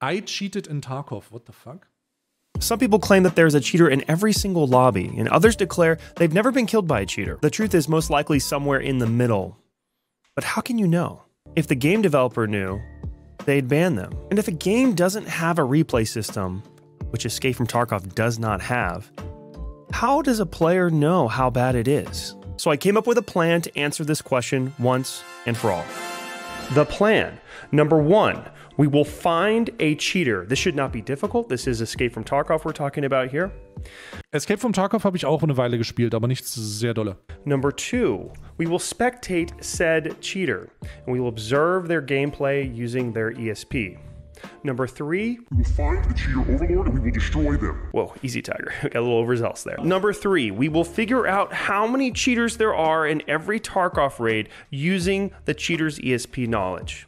I cheated in Tarkov. What the fuck? Some people claim that there's a cheater in every single lobby, and others declare they've never been killed by a cheater. The truth is most likely somewhere in the middle. But how can you know? If the game developer knew, they'd ban them. And if a game doesn't have a replay system, which Escape from Tarkov does not have, how does a player know how bad it is? So I came up with a plan to answer this question once and for all. The plan. Number 1, we will find a cheater. This should not be difficult. This is Escape from Tarkov we're talking about here. Escape from Tarkov habe ich auch eine Weile gespielt, aber nicht sehr dolle. Number 2, we will spectate said cheater, and we will observe their gameplay using their ESP. Number 3, we will find the cheater overlord and we will destroy them. Whoa, easy, Tiger. Got a little overzealous there. Number 3, we will figure out how many cheaters there are in every Tarkov raid using the cheater's ESP knowledge.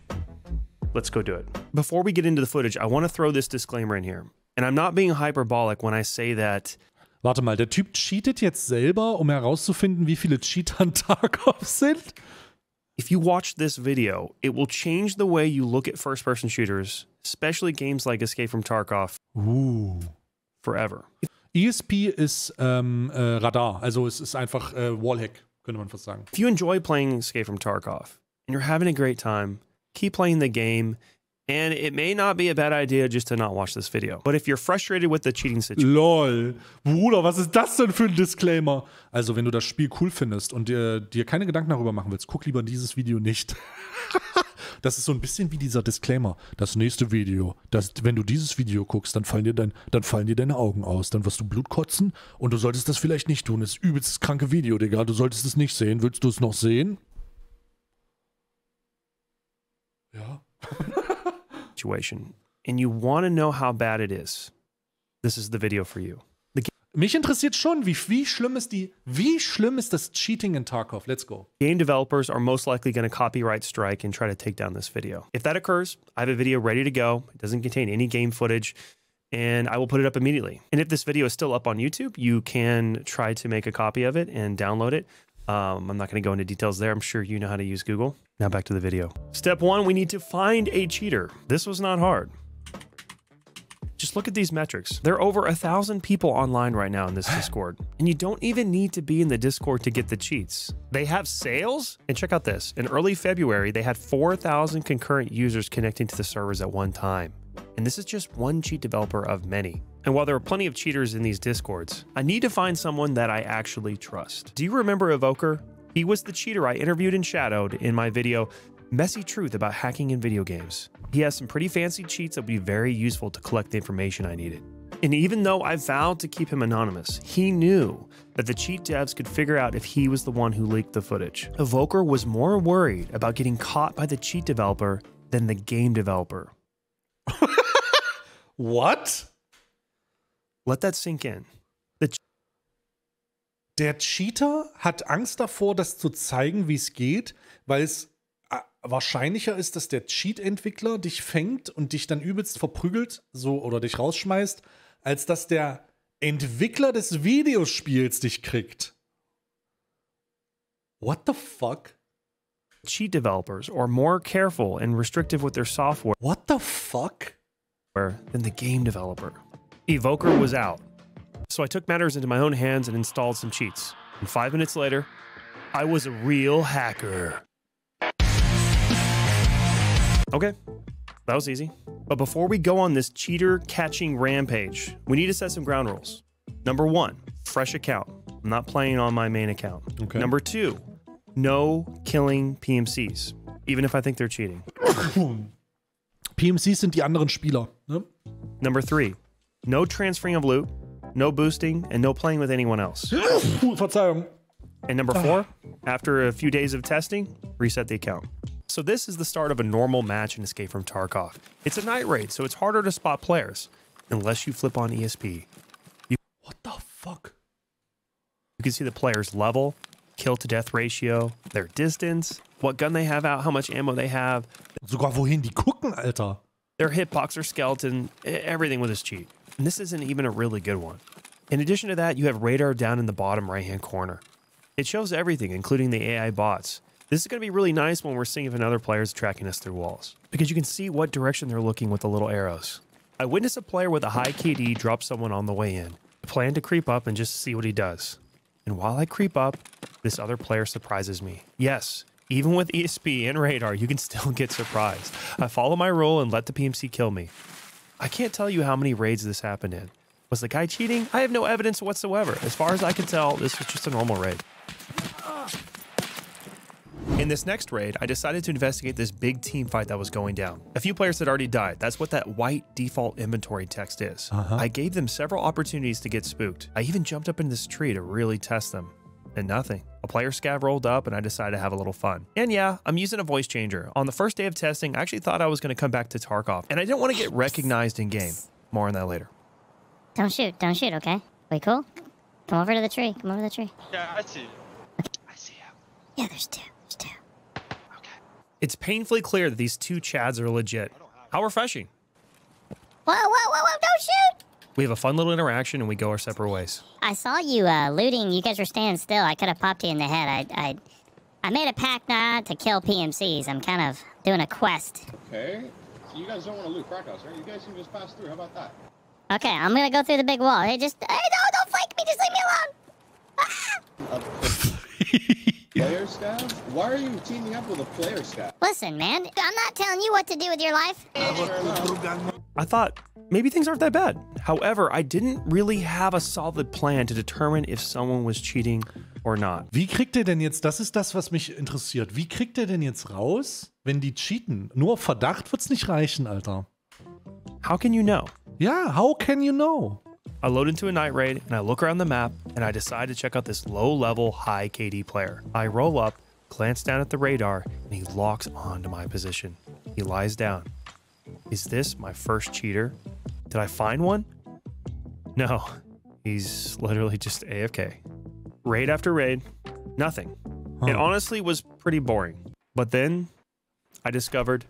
Let's go do it. Before we get into the footage, I want to throw this disclaimer in here. And I'm not being hyperbolic when I say that. Warte mal, der Typ cheatet jetzt selber, um herauszufinden, wie viele Cheater in Tarkov sind? If you watch this video, it will change the way you look at first-person shooters, especially games like Escape from Tarkov, forever. ESP ist Radar, also es ist einfach Wallhack, könnte man fast sagen. If you enjoy playing Escape from Tarkov and you're having a great time, keep playing the game, and it may not be a bad idea just to not watch this video. But if you're frustrated with the cheating situation... LOL. Bruder, was ist das denn für ein Disclaimer? Also, wenn du das Spiel cool findest und dir keine Gedanken darüber machen willst, guck lieber dieses Video nicht. Das ist so ein bisschen wie dieser Disclaimer. Das nächste Video, wenn du dieses Video guckst, dann fallen dir deine Augen aus. Dann wirst du Blut kotzen und du solltest das vielleicht nicht tun. Das ist übelst das kranke Video, Digga. Du solltest es nicht sehen. Willst du es noch sehen? Ja. Situation, and you want to know how bad it is, this is the video for you. Mich interessiert schon, wie schlimm ist das Cheating in Tarkov? Let's go. Game developers are most likely going to copyright strike and try to take down this video. If that occurs, I have a video ready to go. It doesn't contain any game footage, and I will put it up immediately. And if this video is still up on YouTube, you can try to make a copy of it and download it. I'm not going to go into details there. I'm sure you know how to use Google. Now back to the video. Step 1, we need to find a cheater. This was not hard. Just look at these metrics. There are over 1,000 people online right now in this Discord. And you don't even need to be in the Discord to get the cheats. They have sales? And check out this. In early February, they had 4,000 concurrent users connecting to the servers at one time. And this is just one cheat developer of many. And while there are plenty of cheaters in these Discords, I need to find someone that I actually trust. Do you remember Evoker? He was the cheater I interviewed and shadowed in my video, Messy Truth About Hacking in Video Games. He has some pretty fancy cheats that would be very useful to collect the information I needed. And even though I vowed to keep him anonymous, he knew that the cheat devs could figure out if he was the one who leaked the footage. Evoker was more worried about getting caught by the cheat developer than the game developer. What? Let that sink in. Der Cheater hat Angst davor, das zu zeigen, wie es geht, weil es wahrscheinlicher ist, dass der Cheat-Entwickler dich fängt und dich dann übelst verprügelt, so, oder dich rausschmeißt, als dass der Entwickler des Videospiels dich kriegt. What the fuck? Cheat developers are more careful and restrictive with their software. What the fuck? Than the game developer. Evoker was out. So I took matters into my own hands and installed some cheats. And 5 minutes later, I was a real hacker. Okay, that was easy. But before we go on this cheater catching rampage, we need to set some ground rules. Number 1, fresh account. I'm not playing on my main account. Okay. Number 2, no killing PMCs, even if I think they're cheating. PMCs sind die anderen Spieler. Ne? Number 3, no transferring of loot, no boosting, and no playing with anyone else. Verzeihung. And number 4, after a few days of testing, reset the account. So this is the start of a normal match in Escape from Tarkov. It's a night raid, so it's harder to spot players, unless you flip on ESP. What the fuck? You can see the player's level, kill to death ratio, their distance, what gun they have out, how much ammo they have. Sogar wohin die gucken, Alter. Their hitbox or skeleton, everything with this cheat. And this isn't even a really good one. In addition to that, you have radar down in the bottom right-hand corner. It shows everything, including the AI bots. This is going to be really nice when we're seeing if another player is tracking us through walls, because you can see what direction they're looking with the little arrows. I witnessed a player with a high KD drop someone on the way in. I plan to creep up and just see what he does. And while I creep up, this other player surprises me. Yes, even with ESP and radar, you can still get surprised. I follow my rule and let the PMC kill me. I can't tell you how many raids this happened in. Was the guy cheating? I have no evidence whatsoever. As far as I can tell, this was just a normal raid. In this next raid, I decided to investigate this big team fight that was going down. A few players had already died. That's what that white default inventory text is. I gave them several opportunities to get spooked. I even jumped up in this tree to really test them. And nothing. A player scav rolled up and I decided to have a little fun. And yeah, I'm using a voice changer. On the first day of testing, I actually thought I was going to come back to Tarkov. And I didn't want to get recognized in game. More on that later. Don't shoot, okay? We cool? Come over to the tree, come over to the tree. Yeah, I see you. Okay. I see you. Yeah, there's two. Okay. It's painfully clear that these two Chads are legit. How refreshing. Whoa, don't shoot! We have a fun little interaction and we go our separate ways. I saw you looting. You guys were standing still. I could have popped you in the head. I made a pact not to kill PMCs. I'm kind of doing a quest. Okay. So you guys don't want to loot crack house, right? You guys can just pass through. How about that? Okay, I'm gonna go through the big wall. Hey, don't flank me. Just leave me alone. Player scav? Why are you teaming up with a player scav? Listen, man. I'm not telling you what to do with your life. I thought maybe things aren't that bad. However, I didn't really have a solid plan to determine if someone was cheating or not. Wie kriegt er denn jetzt, das ist das, was mich interessiert, wie kriegt er denn jetzt raus, wenn die cheaten? Nur auf Verdacht wird's nicht reichen, Alter. How can you know? Ja, how can you know? I load into a night raid and I look around the map and I decide to check out this low-level, high KD player. I roll up, glance down at the radar, and he locks onto my position. He lies down. Is this my first cheater? Did I find one? No, he's literally just AFK. Raid after raid, nothing. It honestly was pretty boring. But then I discovered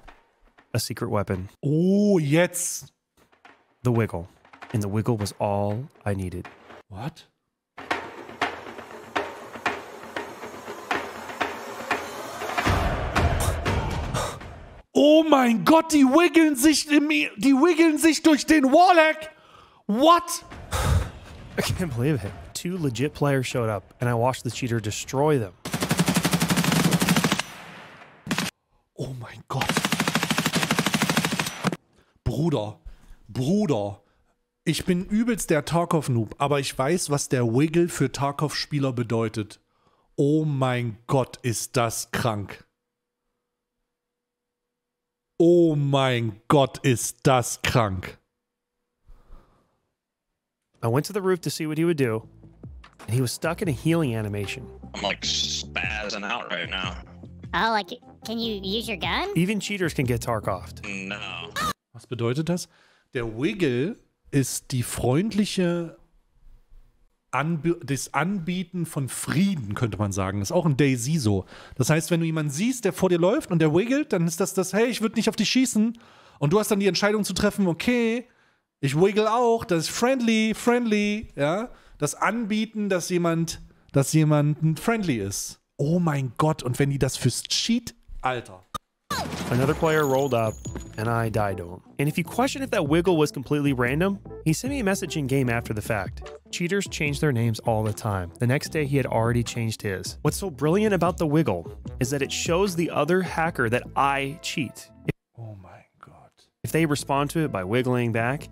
a secret weapon. Oh, jetzt. The wiggle. And the wiggle was all I needed. What? Oh mein Gott, die wiggeln sich durch den Wallhack. What? I can't believe it. Two legit players showed up and I watched the cheater destroy them. Oh mein Gott. Bruder. Ich bin übelst der Tarkov-Noob, aber ich weiß, was der Wiggle für Tarkov-Spieler bedeutet. Oh mein Gott, ist das krank. Oh mein Gott, ist das krank. I went to the roof to see what he would do, and he was stuck in a healing animation. I'm like spazzing out right now. Oh, like, can you use your gun? Even cheaters can get Tarkov. No. Was bedeutet das? Der Wiggle ist die freundliche das Anbieten von Frieden, könnte man sagen. Das ist auch ein Daisy so. Das heißt, wenn du jemanden siehst, der vor dir läuft und der wiggelt, dann ist das, hey, ich würde nicht auf dich schießen. Und du hast dann die Entscheidung zu treffen, okay, ich wiggle auch, das ist friendly, ja. Das Anbieten, dass jemand friendly ist. Oh mein Gott, und wenn die das fürs Cheat, Alter. Another player rolled up, and I died to him. And if you question if that wiggle was completely random, he sent me a message in game after the fact. Cheaters change their names all the time. The next day, he had already changed his. What's so brilliant about the wiggle is that it shows the other hacker that I cheat. Oh mein Gott. If they respond to it by wiggling back,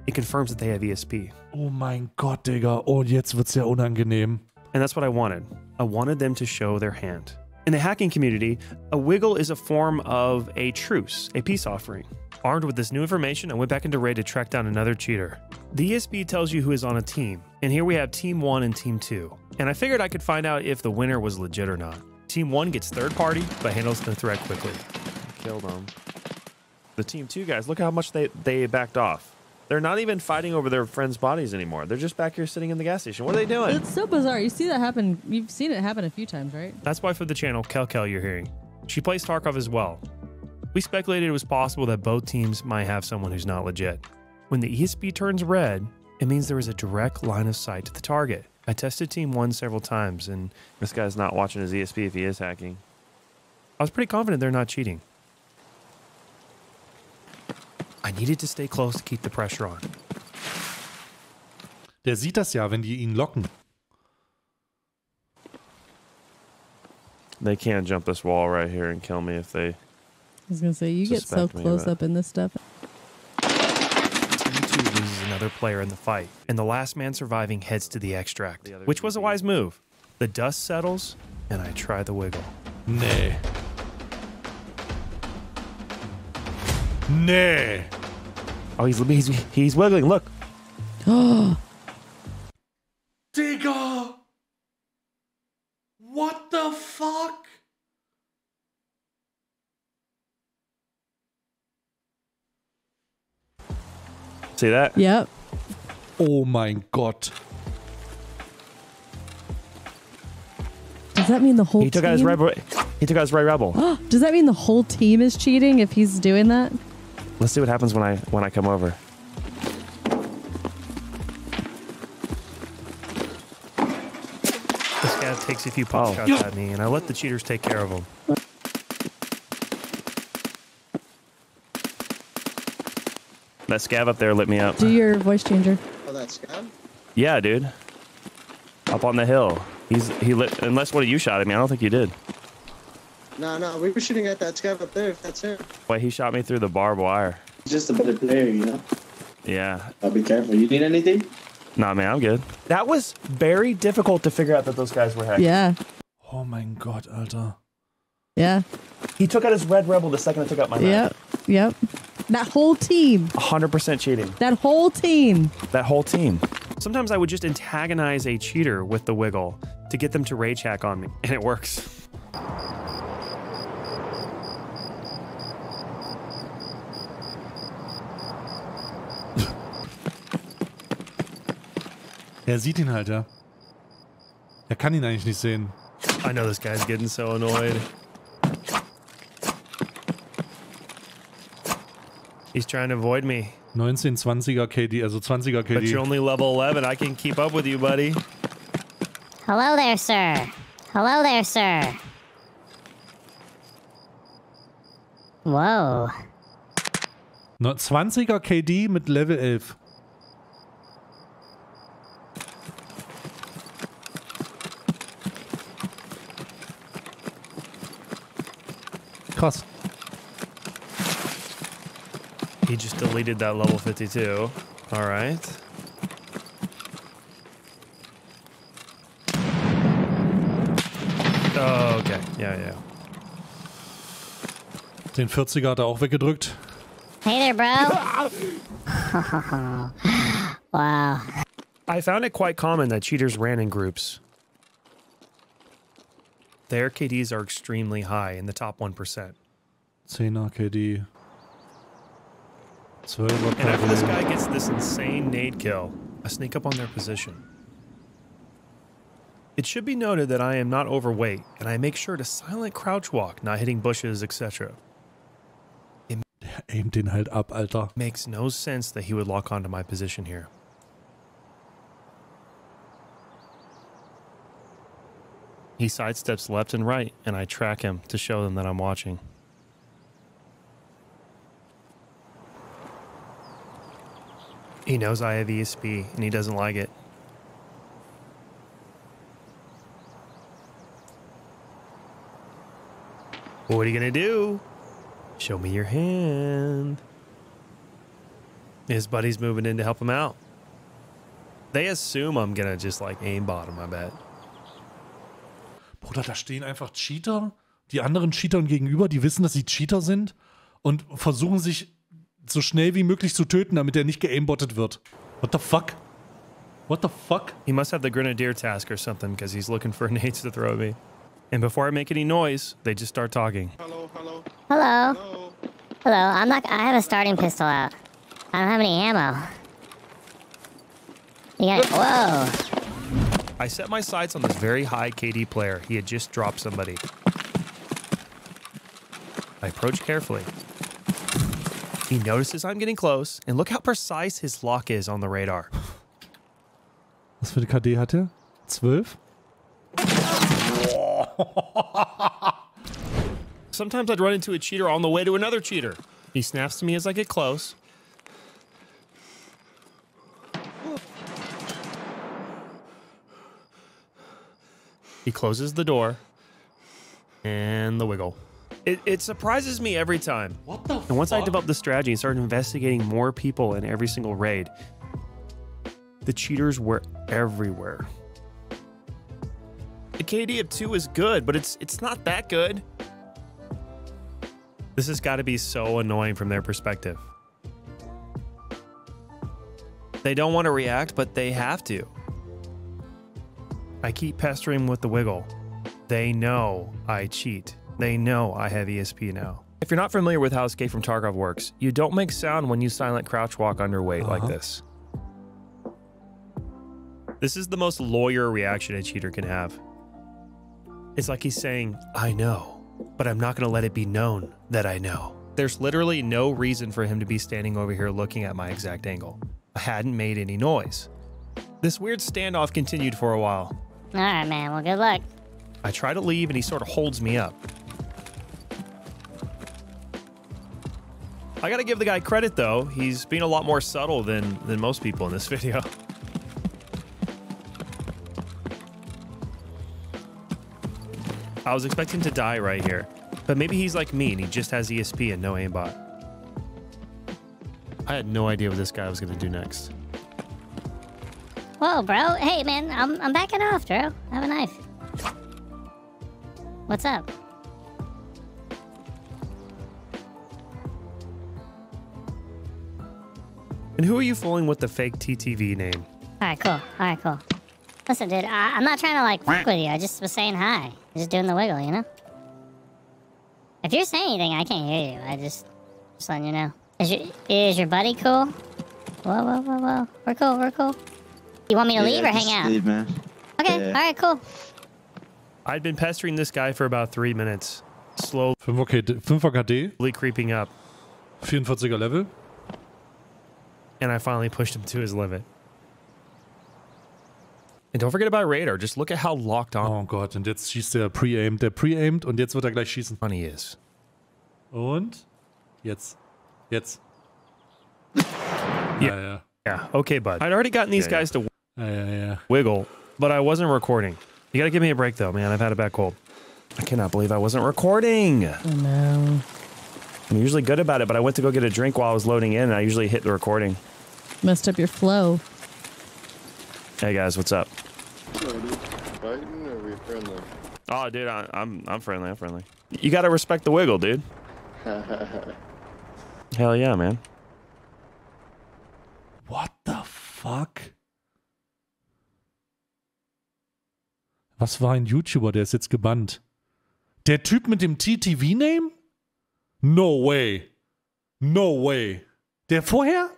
it confirms that they have ESP. Oh mein Gott, Digga. Oh, jetzt wird's ja unangenehm. And that's what I wanted. I wanted them to show their hand. In the hacking community, a wiggle is a form of a truce, a peace offering. Armed with this new information, I went back into raid to track down another cheater. The ESP tells you who is on a team, and here we have Team 1 and Team 2. And I figured I could find out if the winner was legit or not. Team 1 gets third party, but handles the threat quickly. Killed them. The Team 2 guys, look how much they backed off. They're not even fighting over their friends' bodies anymore. They're just back here sitting in the gas station. What are they doing? It's so bizarre. You see that happen. You've seen it happen a few times, right? That's why for the channel, Kel you're hearing. She plays Tarkov as well. We speculated it was possible that both teams might have someone who's not legit. When the ESP turns red, it means there is a direct line of sight to the target. I tested Team 1 several times, and this guy's not watching his ESP if he is hacking. I was pretty confident they're not cheating. I needed to stay close to keep the pressure on. Der sieht das ja, wenn die ihn locken. They can't jump this wall right here and kill me if they... I was gonna say you get so Suspect me of close it. up in this stuff. Team 2 loses another player in the fight, and the last man surviving heads to the extract, which was a wise move. The dust settles, and I try the wiggle. Nee. Nee. Oh, he's wiggling, look. Digga! What the fuck? See that? Yep. Oh mein Gott. Does that mean the whole He took team? out his red rebel. Does that mean the whole team is cheating if he's doing that? Let's see what happens when I come over. This guy takes a few pot shots at me, and I let the cheaters take care of him. That scav up there lit me up. Do your voice changer. Oh, that scam? Yeah, dude. Up on the hill. He lit. Unless what you shot at me, I don't think you did. No, we were shooting at that scam up there, if that's him. Wait, he shot me through the barbed wire. He's just a better player, you know? Yeah. I'll be careful. You need anything? Nah, man, I'm good. That was very difficult to figure out that those guys were hacking. Yeah. Oh mein Gott, Alter. Yeah. He took out his red rebel the second I took out my knife. Yep. That whole team. 100% cheating. That whole team. That whole team. Sometimes I would just antagonize a cheater with the wiggle to get them to rage hack on me, and it works. Er sieht ihn halt, ja. Er kann ihn eigentlich nicht sehen. I know this guy's getting so annoyed. He's trying to avoid me. 19, 20er KD, also 20er KD. But you're only level 11. I can keep up with you, buddy. Hello there, sir. Hello there, sir. Whoa. 20er KD mit Level 11. Krass. He just deleted that level 52. All right. Oh, okay. Yeah. Den 40er hat er auch weggedrückt. Hey there, bro. Wow. I found it quite common that cheaters ran in groups. Their KDs are extremely high, in the top 1%. 10er KD. 12er And after this KD. guy gets this insane nade kill, I sneak up on their position. It should be noted that I am not overweight, and I make sure to silent crouch walk, not hitting bushes, etc. Der aimt den halt ab, Alter. Makes no sense that he would lock onto my position here. He sidesteps left and right, and I track him to show them that I'm watching. He knows I have ESP, and he doesn't like it. What are you gonna do? Show me your hand. His buddy's moving in to help him out. They assume I'm gonna just like aimbot him, I bet. Bruder, da stehen einfach Cheater, die anderen Cheatern gegenüber, die wissen, dass sie Cheater sind und versuchen sich so schnell wie möglich zu töten, damit er nicht geaimbottet wird. What the fuck? What the fuck? He must have the grenadier task or something because he's looking for nades to throw at me. And before I make any noise, they just start talking. Hello. Hello. Hello. I have a starting pistol out. I don't have any ammo. You got whoa. I set my sights on this very high KD player. He had just dropped somebody. I approach carefully. He notices I'm getting close, and look how precise his lock is on the radar. Was für eine KD hat er? 12? Sometimes I'd run into a cheater on the way to another cheater. He snaps to me as I get close. He closes the door. And the wiggle. It surprises me every time. What the fuck? And once I developed the strategy and started investigating more people in every single raid, the cheaters were everywhere. The KD of 2 is good, but it's not that good. This has got to be so annoying from their perspective. They don't want to react, but they have to. I keep pestering with the wiggle. They know I cheat. They know I have ESP now. If you're not familiar with how Escape from Tarkov works, you don't make sound when you silent crouch walk underweight like this. This is the most lawyer reaction a cheater can have. It's like he's saying, I know, but I'm not going to let it be known that I know. There's literally no reason for him to be standing over here looking at my exact angle. I hadn't made any noise. This weird standoff continued for a while. All right, man. Well, good luck. I try to leave and he sort of holds me up. I gotta give the guy credit though. He's being a lot more subtle than most people in this video. I was expecting to die right here, but maybe he's like me and he just has ESP and no aimbot. I had no idea what this guy was gonna do next. Whoa, bro. Hey, man. I'm backing off, bro. I have a knife. What's up? And who are you fooling with the fake TTV name? All right, cool. All right, cool. Listen, dude, I'm not trying to, like, fuck with you. I just was saying hi. Just doing the wiggle, you know? If you're saying anything, I can't hear you. I just letting you know. Is your buddy cool? Whoa. We're cool, we're cool. You want me to leave or hang out? Leave, man. Okay, Yeah. all right, cool. I'd been pestering this guy for about 3 minutes. Slowly 5er KD, creeping up. 44er Level. And I finally pushed him to his limit. And don't forget about Radar. Just look at how locked on Oh Gott, und jetzt schießt der Pre-Aimed. Der Pre-Aimed und jetzt wird er gleich schießen. he is. Und? Jetzt. Yeah. Yeah, okay, bud. I'd already gotten these guys to Ja. wiggle, but I wasn't recording. You gotta give me a break, though, man. I've had a bad cold. I cannot believe I wasn't recording. Oh, no. I'm usually good about it, but I went to go get a drink while I was loading in, and I usually hit the recording. Messed up your flow. Hey, guys, what's up? Fighting or are we friendly? Oh, dude, I'm friendly. I'm friendly. You gotta respect the wiggle, dude. Hell yeah, man. What the fuck? Was war ein YouTuber, der ist jetzt gebannt? Der Typ mit dem TTV-Name? No way. No way. Der vorher?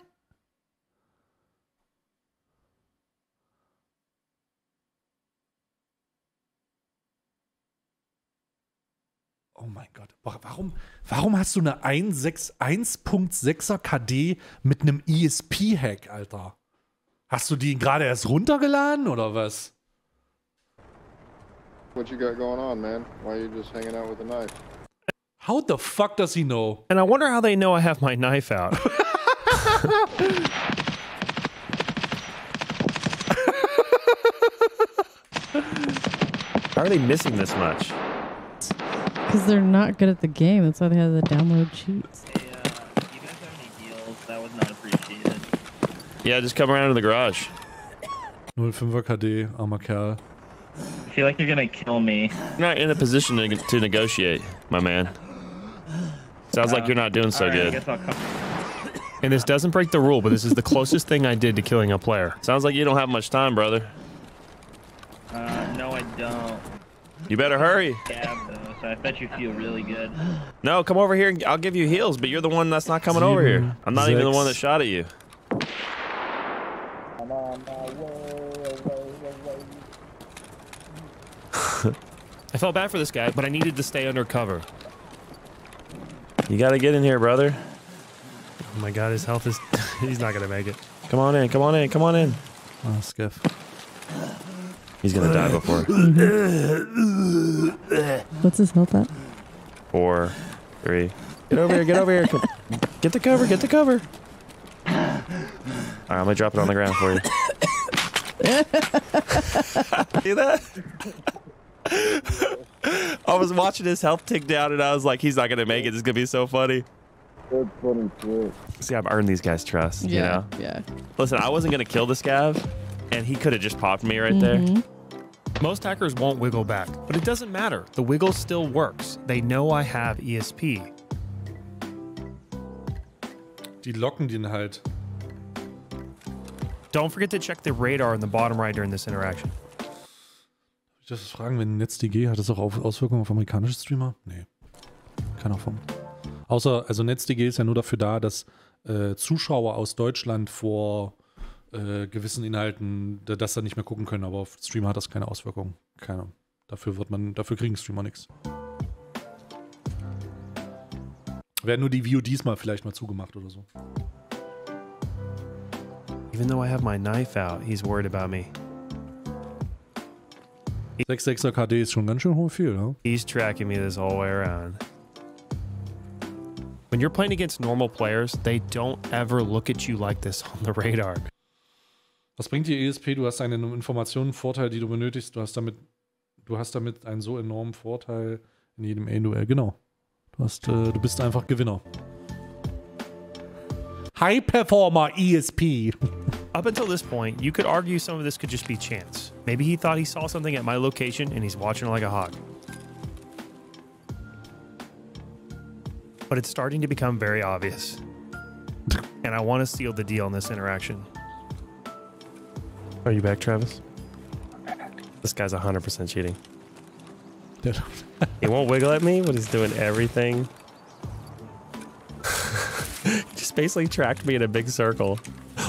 Oh mein Gott. Warum hast du eine 1.6er KD mit einem ESP-Hack, Alter? Hast du die gerade erst runtergeladen oder was? What you got going on, man? Why are you just hanging out with a knife? How the fuck does he know? And I wonder how they know I have my knife out. How are they missing this much? Because they're not good at the game. That's why they have the download cheats. Hey, you guys have any deals? That was not appreciated. Yeah, just come around to the garage. 05er KD, armer Kerl. I feel like you're gonna kill me. You're not in a position to negotiate, my man. Sounds like you're not doing so Alright, I good. guess I'll come. And this doesn't break the rule, but this is the closest thing I did to killing a player. Sounds like you don't have much time, brother. No, I don't. You better hurry. Yeah, though, so I bet you feel really good. No, come over here and I'll give you heals, but you're the one that's not coming over here. I'm not even the one that shot at you. I felt bad for this guy, but I needed to stay under cover. You gotta get in here, brother. Oh my god, his health is... he's not gonna make it. Come on in, come on in, come on in. Ah, Skeff. He's gonna die before. What's his health at? 4, 3. Get over here, get over here. Get the cover, get the cover. All right, I'm gonna drop it on the ground for you. See that? I was watching his health tick down and I was like, he's not gonna make it. This is gonna be so funny. That's funny shit. See, I've earned these guys' trust, you know? Yeah. Listen, I wasn't gonna kill the scav, and he could have just popped me right there. Most hackers won't wiggle back, but it doesn't matter. The wiggle still works. They know I have ESP. Die locken den halt. Don't forget to check the radar in the bottom right during this interaction. Ich darf fragen, wenn NetzDG hat das auch Auswirkungen auf amerikanische Streamer? Nee. Keiner von. Außer, also NetzDG ist ja nur dafür da, dass Zuschauer aus Deutschland vor gewissen Inhalten das dann nicht mehr gucken können, aber auf Streamer hat das keine Auswirkungen. Keine. Dafür kriegen Streamer nichts. Werden nur die VODs mal vielleicht mal zugemacht oder so. Even though I have my knife out, he's worried about me. 6,6er KD ist schon ganz schön hoch viel, ne? He's tracking me this whole way around. When you're playing against normal players, they don't ever look at you like this on the radar. Was bringt dir ESP? Du hast einen Informationenvorteil, die du benötigst. Du hast damit einen so enormen Vorteil in jedem A-Duell. Genau. Du bist einfach Gewinner. High Performer ESP. Up until this point, you could argue some of this could just be chance. Maybe he thought he saw something at my location and he's watching like a hawk. But it's starting to become very obvious. And I want to seal the deal in this interaction. Are you back, Travis? This guy's 100% cheating. He won't wiggle at me, but he's doing everything. He just basically tracked me in a big circle.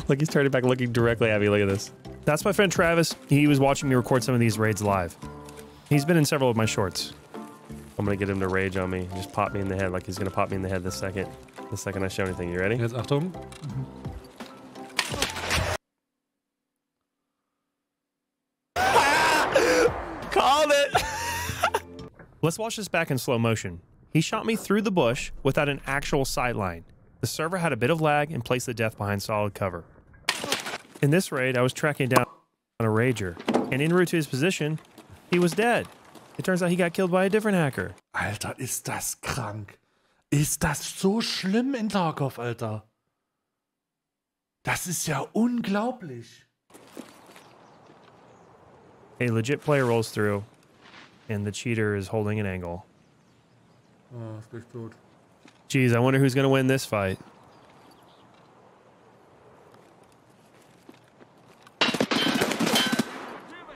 Like he's turning back looking directly at me. Look at this. That's my friend Travis. He was watching me record some of these raids live. He's been in several of my shorts. I'm gonna get him to rage on me. Just pop me in the head like he's gonna pop me in the head the second I show anything. You ready? Jetzt Achtung. Called it! Let's watch this back in slow motion. He shot me through the bush without an actual sight line. The server had a bit of lag and placed the death behind solid cover. In this raid, I was tracking down a rager, and en route to his position, he was dead. It turns out he got killed by a different hacker. Alter, ist das krank. Ist das so schlimm in Tarkov, Alter? Das ist ja unglaublich. A legit player rolls through, and the cheater is holding an angle. Oh, ist gleich tot. Geez, I wonder who's going to win this fight.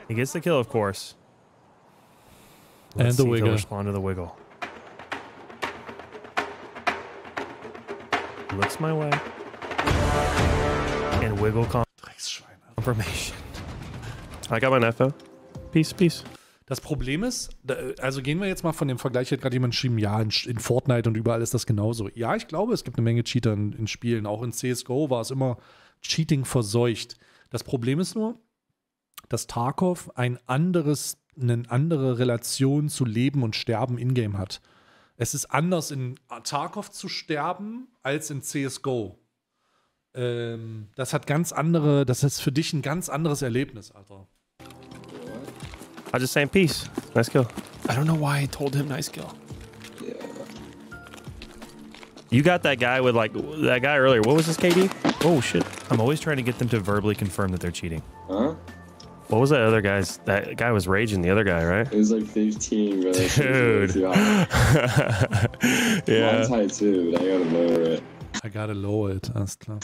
He gets the kill, of course. Let's see if he'll respond to the wiggle. He looks my way. And wiggle confirmation. I got my knife though. Peace, peace. Das Problem ist, also gehen wir jetzt mal von dem Vergleich, hat gerade jemand geschrieben, ja, in Fortnite und überall ist das genauso. Ja, ich glaube, es gibt eine Menge Cheater in Spielen. Auch in CSGO war es immer Cheating verseucht. Das Problem ist nur, dass Tarkov eine andere Relation zu Leben und Sterben in-game hat. Es ist anders, in Tarkov zu sterben, als in CSGO. Das ist für dich ein ganz anderes Erlebnis, Alter. I just saying peace. Nice kill. I don't know why I told him nice kill. Yeah. You got that guy with like that guy earlier. What was his KD? Oh shit. I'm always trying to get them to verbally confirm that they're cheating. Huh? What was that other guy's? That guy was raging, the other guy, right? It was like 15, bro. Dude. Yeah. Yeah. Mine's high too, but I gotta lower it. I gotta lower it, alles klar.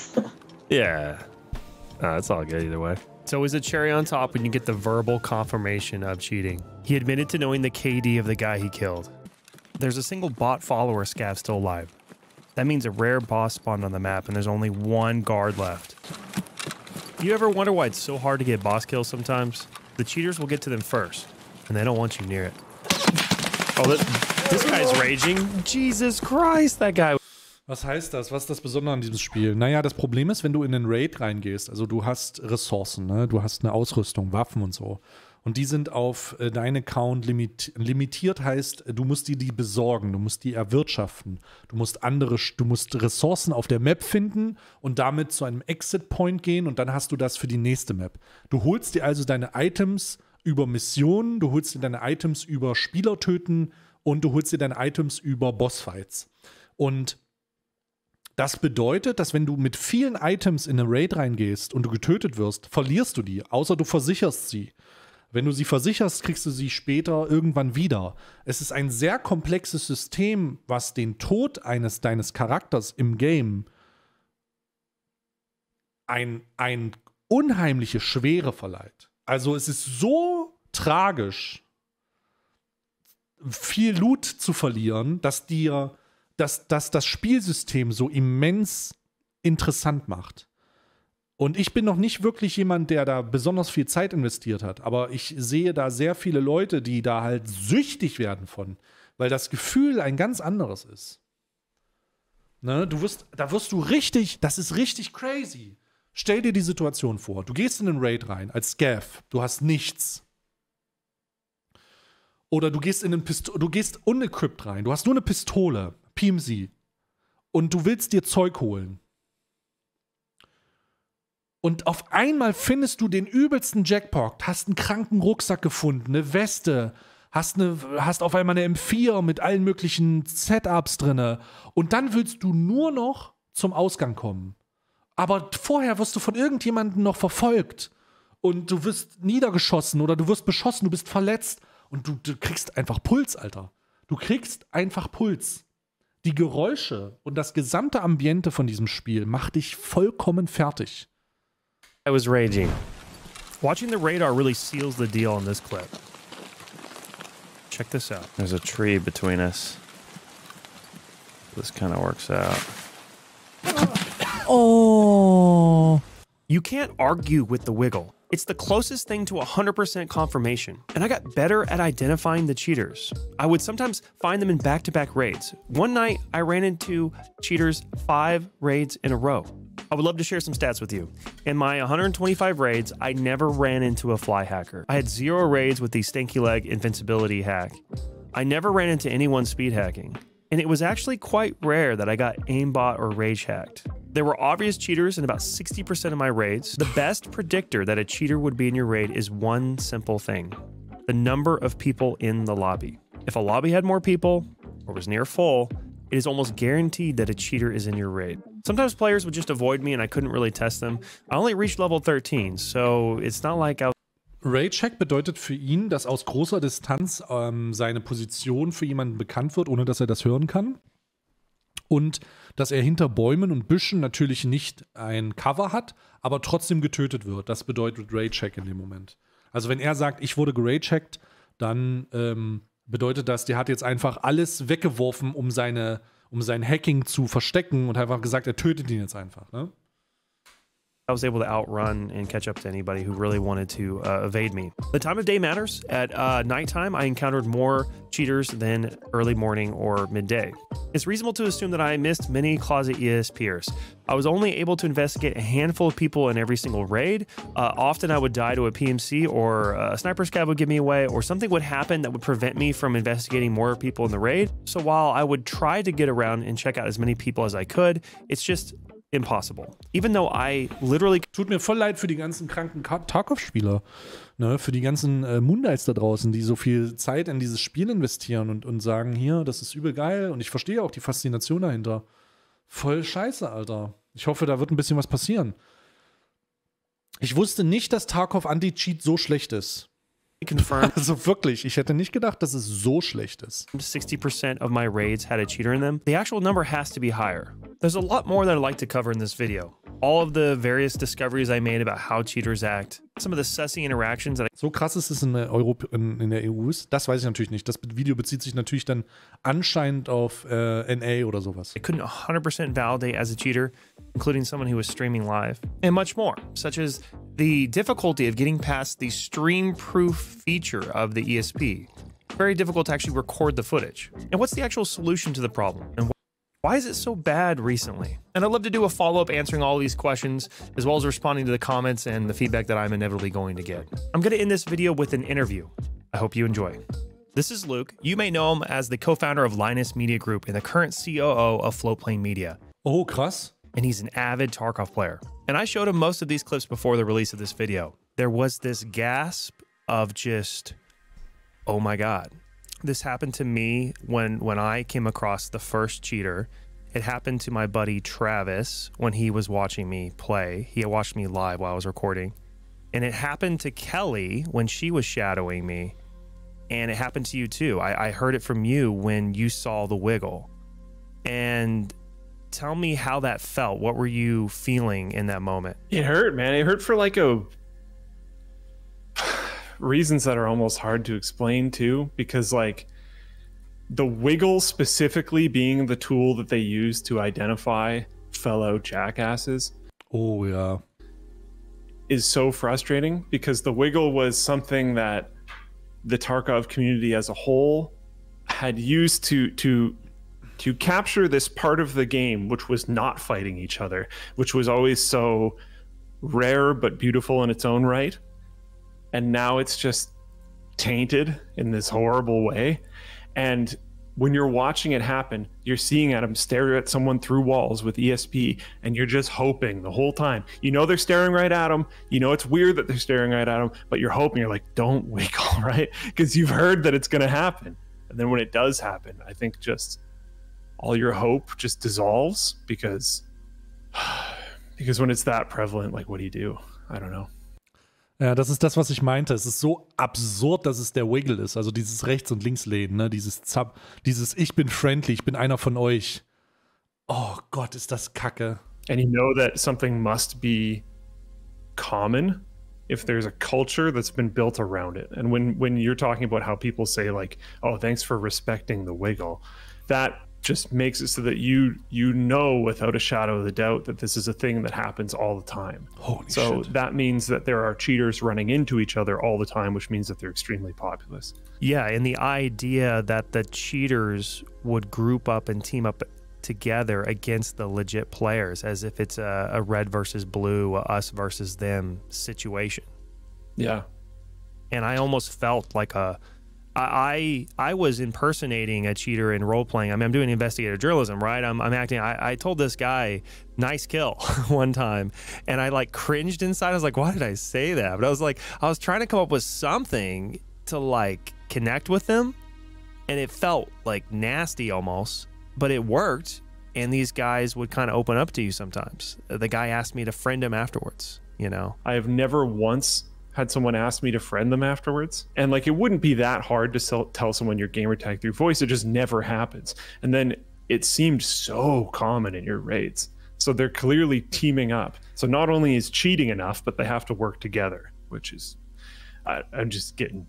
Yeah. It's all good either way. It's always a cherry on top when you get the verbal confirmation of cheating. He admitted to knowing the KD of the guy he killed. There's a single bot follower scav still alive. That means a rare boss spawned on the map and there's only one guard left. You ever wonder why it's so hard to get boss kills sometimes? The cheaters will get to them first, and they don't want you near it. Oh, this guy's raging. Jesus Christ, that guy. Was heißt das? Was ist das Besondere an diesem Spiel? Naja, das Problem ist, wenn du in einen Raid reingehst, also du hast Ressourcen, ne? Du hast eine Ausrüstung, Waffen und so. Und die sind auf deinen Account limitiert, heißt, du musst die besorgen, du musst die erwirtschaften, du musst Ressourcen auf der Map finden und damit zu einem Exit-Point gehen und dann hast du das für die nächste Map. Du holst dir also deine Items über Missionen, du holst dir deine Items über Spieler töten und du holst dir deine Items über Bossfights. Und das bedeutet, dass wenn du mit vielen Items in eine Raid reingehst und du getötet wirst, verlierst du die, außer du versicherst sie. Wenn du sie versicherst, kriegst du sie später irgendwann wieder. Es ist ein sehr komplexes System, was den Tod deines Charakters im Game ein unheimliche Schwere verleiht. Also es ist so tragisch, viel Loot zu verlieren, dass das Spielsystem so immens interessant macht. Und ich bin noch nicht wirklich jemand, der da besonders viel Zeit investiert hat, aber ich sehe da sehr viele Leute, die da halt süchtig werden von, weil das Gefühl ein ganz anderes ist. Ne, da wirst du richtig, das ist richtig crazy. Stell dir die Situation vor, du gehst in einen Raid rein als Scav, du hast nichts. Oder du gehst du gehst unequipped rein, du hast nur eine Pistole, PMC, und du willst dir Zeug holen. Und auf einmal findest du den übelsten Jackpot, hast einen kranken Rucksack gefunden, eine Weste, hast auf einmal eine M4 mit allen möglichen Setups drinne und dann willst du nur noch zum Ausgang kommen. Aber vorher wirst du von irgendjemandem noch verfolgt und du wirst niedergeschossen oder du wirst beschossen, du bist verletzt und du kriegst einfach Puls, Alter. Du kriegst einfach Puls. Die Geräusche und das gesamte Ambiente von diesem Spiel macht dich vollkommen fertig. I was raging. Watching the radar really seals the deal on this clip. Check this out. There's a tree between us. This kind of works out. Oh. You can't argue with the wiggle. It's the closest thing to 100% confirmation. And I got better at identifying the cheaters. I would sometimes find them in back-to-back raids. One night, I ran into cheaters 5 raids in a row. I would love to share some stats with you. In my 125 raids, I never ran into a fly hacker. I had 0 raids with the Stanky Leg invincibility hack. I never ran into anyone speed hacking. And it was actually quite rare that I got aimbot or rage hacked. There were obvious cheaters in about 60% of my raids. The best predictor that a cheater would be in your raid is one simple thing: the number of people in the lobby. If a lobby had more people or was near full, it is almost guaranteed that a cheater is in your raid. Sometimes players would just avoid me and I couldn't really test them. I only reached level 13, so it's not like I was... Rage-Check bedeutet für ihn, dass aus großer Distanz seine Position für jemanden bekannt wird, ohne dass er das hören kann. Und dass er hinter Bäumen und Büschen natürlich nicht ein Cover hat, aber trotzdem getötet wird. Das bedeutet Rage-Check in dem Moment. Also wenn er sagt, ich wurde gerage-checkt, dann bedeutet das, der hat jetzt einfach alles weggeworfen, um sein Hacking zu verstecken und einfach gesagt, er tötet ihn jetzt einfach. Ne? I was able to outrun and catch up to anybody who really wanted to evade me. The time of day matters. At nighttime, I encountered more cheaters than early morning or midday. It's reasonable to assume that I missed many closet ESPers. I was only able to investigate a handful of people in every single raid. Often I would die to a PMC or a sniper scav would give me away, or something would happen that would prevent me from investigating more people in the raid. So while I would try to get around and check out as many people as I could, it's just impossible. Even though I literally... Tut mir voll leid für die ganzen kranken Tarkov-Spieler, ne? Für die ganzen Mundals da draußen, die so viel Zeit in dieses Spiel investieren und sagen, hier, das ist übel geil und ich verstehe auch die Faszination dahinter. Voll scheiße, Alter. Ich hoffe, da wird ein bisschen was passieren. Ich wusste nicht, dass Tarkov Anti-Cheat so schlecht ist. confirmed. Also wirklich, ich hätte nicht gedacht, dass es so schlecht ist. 60% of my raids had a cheater in them. The actual number has to be higher. There's a lot more that I'd like to cover in this video. All of the various discoveries I made about how cheaters act. Some of the sussy interactions that So krass ist es in der EU ist, das weiß ich natürlich nicht. Das Video bezieht sich natürlich dann anscheinend auf NA oder sowas. I couldn't 100% validate as a cheater, including someone who was streaming live, and much more, such as the difficulty of getting past the stream-proof feature of the ESP. Very difficult to actually record the footage. And what's the actual solution to the problem? And Why is it so bad recently? And I'd love to do a follow-up answering all these questions, as well as responding to the comments and the feedback that I'm inevitably going to get. I'm going to end this video with an interview. I hope you enjoy. This is Luke. You may know him as the co-founder of Linus Media Group and the current COO of Floatplane Media. Oh, krass. And he's an avid Tarkov player. And I showed him most of these clips before the release of this video. There was this gasp of just, oh my God. This happened to me when I came across the first cheater. It happened to my buddy Travis when he was watching me play. He had watched me live while I was recording. And it happened to Kelly when she was shadowing me. And it happened to you too. I heard it from you when you saw the wiggle. And tell me how that felt. What were you feeling in that moment? It hurt, man. It hurt for like reasons that are almost hard to explain too, because like the wiggle specifically being the tool that they use to identify fellow jackasses. Oh yeah. Is so frustrating because the wiggle was something that the Tarkov community as a whole had used to capture this part of the game, which was not fighting each other, which was always so rare but beautiful in its own right. And now it's just tainted in this horrible way. And when you're watching it happen, you're seeing Adam stare at someone through walls with ESP, and you're just hoping the whole time. You know they're staring right at him. You know it's weird that they're staring right at him, but you're hoping. You're like, don't wiggle, right? Because you've heard that it's going to happen. And then when it does happen, I think just all your hope just dissolves because when it's that prevalent, like, what do? I don't know. Ja, das ist das, was ich meinte. Es ist so absurd, dass es der Wiggle ist. Also dieses Rechts- und Linkslehnen, ne? Dieses ich bin friendly, ich bin einer von euch. Oh Gott, ist das kacke. And you know that something must be common if there's a culture that's been built around it. And when you're talking about how people say like, oh, thanks for respecting the wiggle, that just makes it so that you know without a shadow of a doubt that this is a thing that happens all the time. Holy so shit. That means that there are cheaters running into each other all the time, which means that they're extremely populous. Yeah, and the idea that the cheaters would group up and team up together against the legit players as if it's a red versus blue, a us versus them situation. Yeah. And I almost felt like I was impersonating a cheater in role playing. I mean, I'm doing investigative journalism, right? I'm acting. I told this guy, nice kill one time, and I like cringed inside. I was like, why did I say that? But I was trying to come up with something to like connect with them, and it felt like nasty almost, but it worked. And these guys would kind of open up to you sometimes. The guy asked me to friend him afterwards, you know? I have never once had someone ask me to friend them afterwards. And like, it wouldn't be that hard to tell someone your gamer tag through voice. It just never happens. And then it seemed so common in your raids. So they're clearly teaming up. So not only is cheating enough, but they have to work together, which is, I'm just getting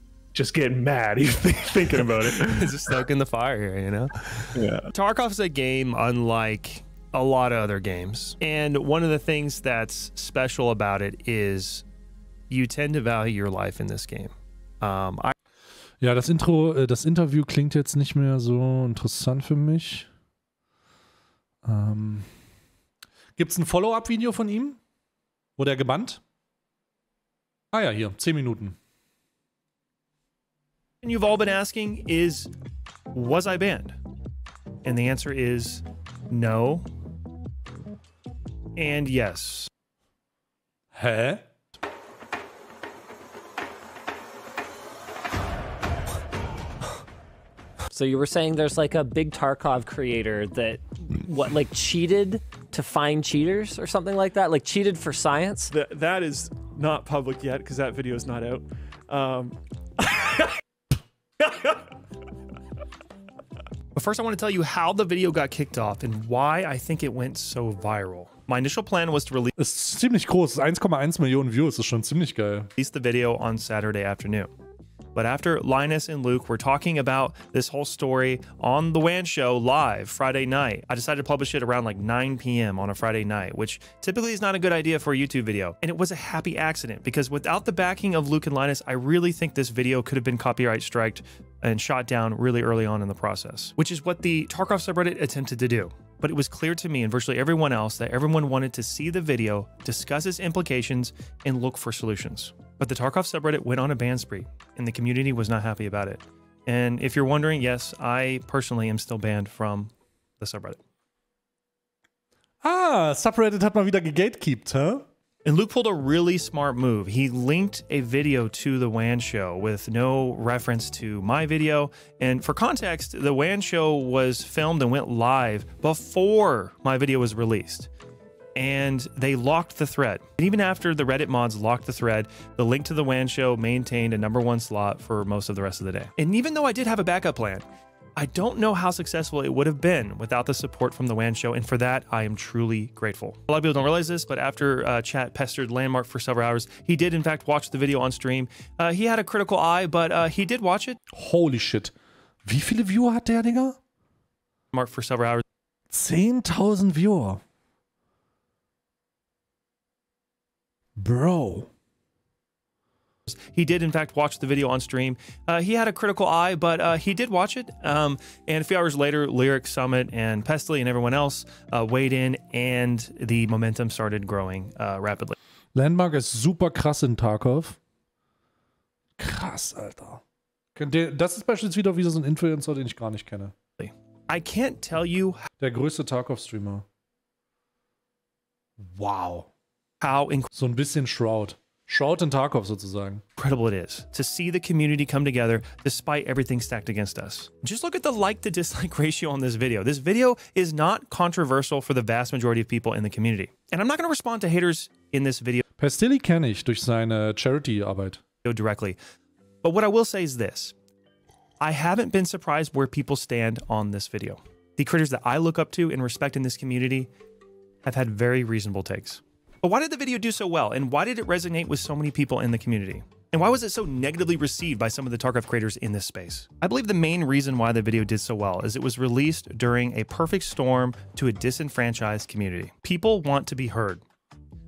mad even thinking about it. It's just stoking the fire here, you know? Yeah. Tarkov's a game unlike a lot of other games. And one of the things that's special about it is you tend to value your life in this game. Ja, das Interview klingt jetzt nicht mehr so interessant für mich. Gibt's ein Follow-up-Video von ihm? Wurde er gebannt? Ah ja, hier, 10 Minuten. And you've all been asking is, was I banned? And the answer is no. And yes. Hä? So you were saying there's like a big Tarkov creator that like cheated to find cheaters or something like that? Like cheated for science? That is not public yet because that video is not out. But first I want to tell you how the video got kicked off and why I think it went so viral. My initial plan was to release Ist ziemlich groß, 1,1 Millionen Views, ist schon ziemlich geil. the video on Saturday afternoon. But after Linus and Luke were talking about this whole story on the WAN show live Friday night, I decided to publish it around like 9 p.m. on a Friday night, which typically is not a good idea for a YouTube video. And it was a happy accident because without the backing of Luke and Linus, I really think this video could have been copyright striked and shot down really early on in the process, which is what the Tarkov subreddit attempted to do. But it was clear to me and virtually everyone else that everyone wanted to see the video, discuss its implications, and look for solutions. But the Tarkov subreddit went on a ban spree, and the community was not happy about it. And if you're wondering, yes, I personally am still banned from the subreddit. Ah, Subreddit hat mal wieder gegatekeept, huh? And Luke pulled a really smart move. He linked a video to the WAN show with no reference to my video. And for context, the WAN show was filmed and went live before my video was released. And they locked the thread. And even after the Reddit mods locked the thread, the link to the WAN show maintained a #1 slot for most of the rest of the day. And even though I did have a backup plan, I don't know how successful it would have been without the support from the WAN show, and for that, I am truly grateful. A lot of people don't realize this, but after chat pestered Landmark for several hours, he did in fact watch the video on stream. He had a critical eye, but he did watch it. Holy shit. Wie viele Viewer hat der, Digga? Mark for several hours. 10.000 Viewer. Bro. He did, in fact, watch the video on stream. He had a critical eye, but he did watch it. And a few hours later, Lyric, Summit, and Pestily, and everyone else weighed in, and the momentum started growing rapidly. Landmark ist super krass in Tarkov. Krass, Alter. Das ist beispielsweise wieder so ein Influencer, den ich gar nicht kenne. I can't tell you Der größte Tarkov-Streamer. Wow. How so ein bisschen Shroud. Shroud in Tarkov sozusagen. Incredible it is to see the community come together despite everything stacked against us. Just look at the like to dislike ratio on this video. This video is not controversial for the vast majority of people in the community. And I'm not going to respond to haters in this video. Pestily kenne ich durch seine Charity-Arbeit. Directly. But what I will say is this. I haven't been surprised where people stand on this video. The creators that I look up to and respect in this community have had very reasonable takes. But why did the video do so well? And why did it resonate with so many people in the community? And why was it so negatively received by some of the Tarkov creators in this space? I believe the main reason why the video did so well is it was released during a perfect storm to a disenfranchised community. People want to be heard.